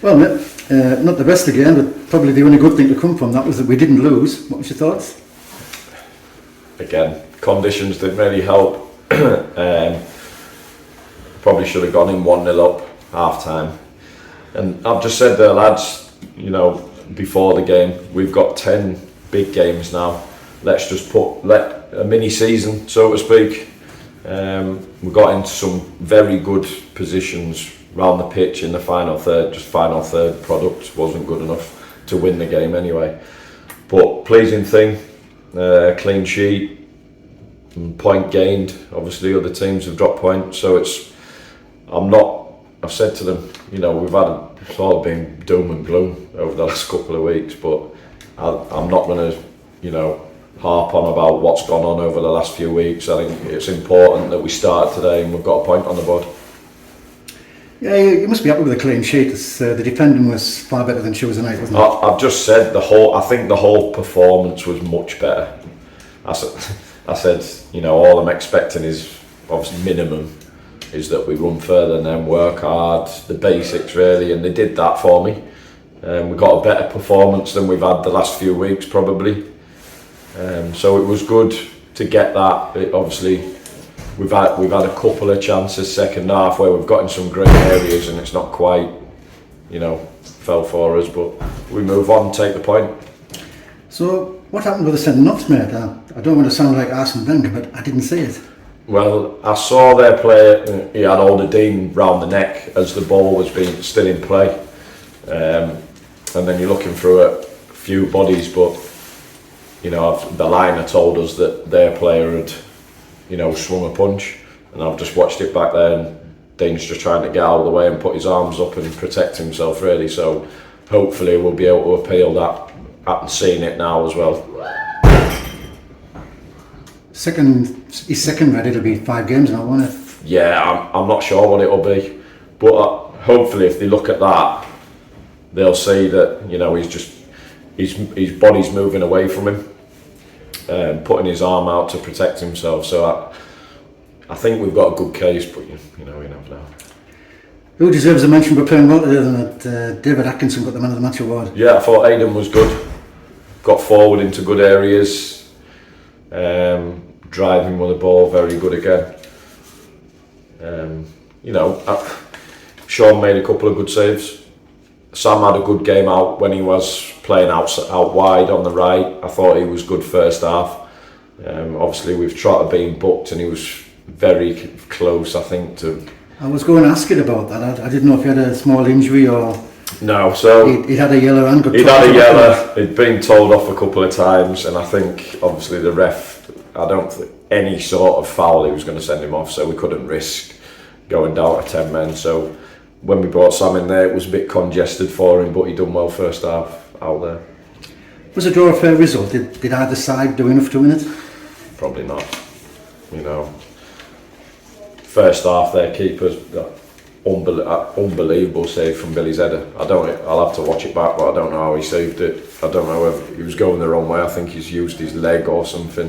Well, not the best again, but probably the only good thing to come from that was that we didn't lose. What was your thoughts? Again, conditions didn't really help. Probably should have gone in 1-0 up half time. And I've just said there, lads, before the game, we've got 10 big games now. Let's just let a mini season, so to speak. We got into some very good positions round the pitch in the final third. Just final third product wasn't good enough to win the game anyway. But pleasing thing, clean sheet, point gained. Obviously other teams have dropped points, so I've said to them, it's all been doom and gloom over the last couple of weeks, but I'm not going to, harp on about what's gone on over the last few weeks. I think it's important that we started today and we've got a point on the board. Yeah, you must be happy with the clean sheet. The defending was far better than Tuesday night, wasn't it? I've just said I think the whole performance was much better. I said, all I'm expecting is obviously minimum is that we run further and then work hard, the basics really, and they did that for me. We got a better performance than we've had the last few weeks probably. So it was good to get that. Obviously, we've had a couple of chances second half where we've got in some great areas and it's not quite, fell for us. But we move on, take the point. So what happened with the sending-offs, mate? I don't want to sound like Arsene Wenger, but I didn't see it. Well, I saw their player. He had Alder round the neck as the ball was being still in play, and then you're looking through a few bodies, but. The liner told us that their player had, swung a punch, and I've just watched it back there, and Dean's just trying to get out of the way and put his arms up and protect himself really. So hopefully we'll be able to appeal that. I'm seeing it now as well. His second red, it'll be 5 games now, won't it? Yeah, I'm not sure what it'll be, but hopefully if they look at that, they'll see that he's just. His body's moving away from him, putting his arm out to protect himself. So I think we've got a good case, but you never know. Who deserves a mention for playing well today than that? David Atkinson got the man of the match award. Yeah, I thought Aidan was good. Got forward into good areas, driving with the ball, very good again. Sean made a couple of good saves. Sam had a good game out when he was playing out wide on the right. I thought he was good first half. Obviously with Trotter being booked and he was very close, I think, to... I was going to ask you about that. I didn't know if he had a small injury or... No, so... He'd had a yellow and got... He'd had a yellow, he'd been told off a couple of times, and I think obviously the ref, I don't think any sort of foul he was going to send him off, so we couldn't risk going down to 10 men. So when we brought Sam in there, it was a bit congested for him, but he done well first half out there. Was the draw a fair result? Did either side do enough to win it? Probably not. First half their keeper's unbelievable save from Billy's header. I'll have to watch it back, but I don't know how he saved it. I don't know if he was going the wrong way. I think he's used his leg or something.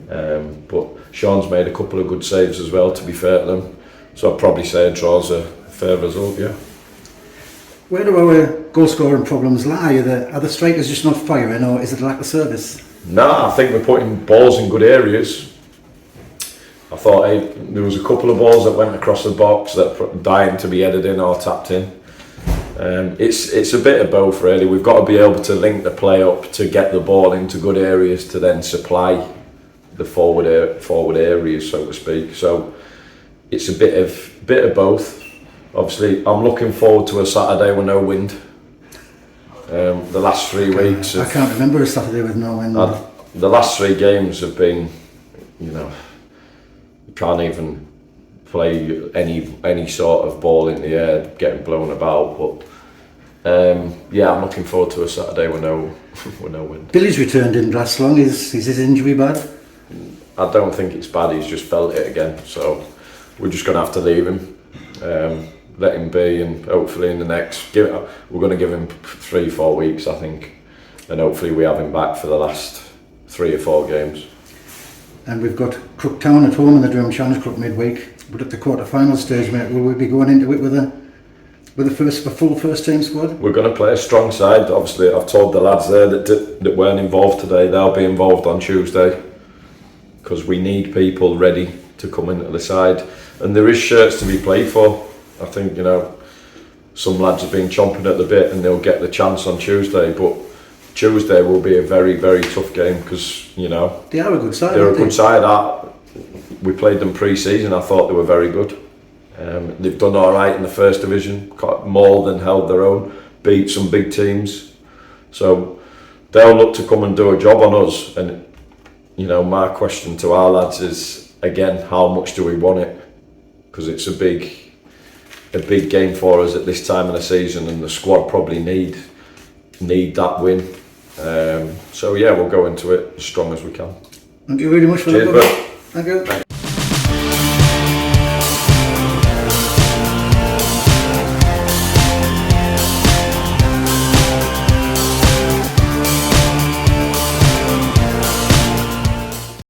But Sean's made a couple of good saves as well, to be fair to them. So I'd probably say a draw's a fair result, yeah. Where do our goal scoring problems lie? Are the strikers just not firing, or is it lack of service? No, I think we're putting balls in good areas. I thought there was a couple of balls that went across the box that were dying to be headed in or tapped in. It's a bit of both really. We've got to be able to link the play up to get the ball into good areas to then supply the forward areas, so to speak. So it's a bit of both. Obviously, I'm looking forward to a Saturday with no wind. The last 3 weeks. I can't remember a Saturday with no wind. The last 3 games have been, you can't even play any sort of ball in the air, getting blown about. But yeah, I'm looking forward to a Saturday with no wind. Billy's return didn't last long. Is his injury bad? I don't think it's bad. He's just felt it again. So we're just going to have to leave him. Let him be, and hopefully in the next we're going to give him 3-4 weeks, I think, and hopefully we have him back for the last 3 or 4 games. And we've got Crooktown at home in the Durham Challenge Cup midweek, but at the quarter-final stage, mate, will we be going into it with a with the full first team squad? We're going to play a strong side. Obviously, I've told the lads there that weren't involved today, they'll be involved on Tuesday, because we need people ready to come into the side. And there is shirts to be played for. I think, some lads have been chomping at the bit and they'll get the chance on Tuesday, but Tuesday will be a very, very tough game because, They are a good side. they're a good side. We played them pre-season, I thought they were very good. They've done all right in the first division, more than held their own, beat some big teams. So they'll look to come and do a job on us. And, my question to our lads is, again, how much do we want it? Because it's a big game for us at this time of the season, and the squad probably need that win. So yeah, we'll go into it as strong as we can. Thank you very much for Cheers, that. bro. Thank you. Thanks.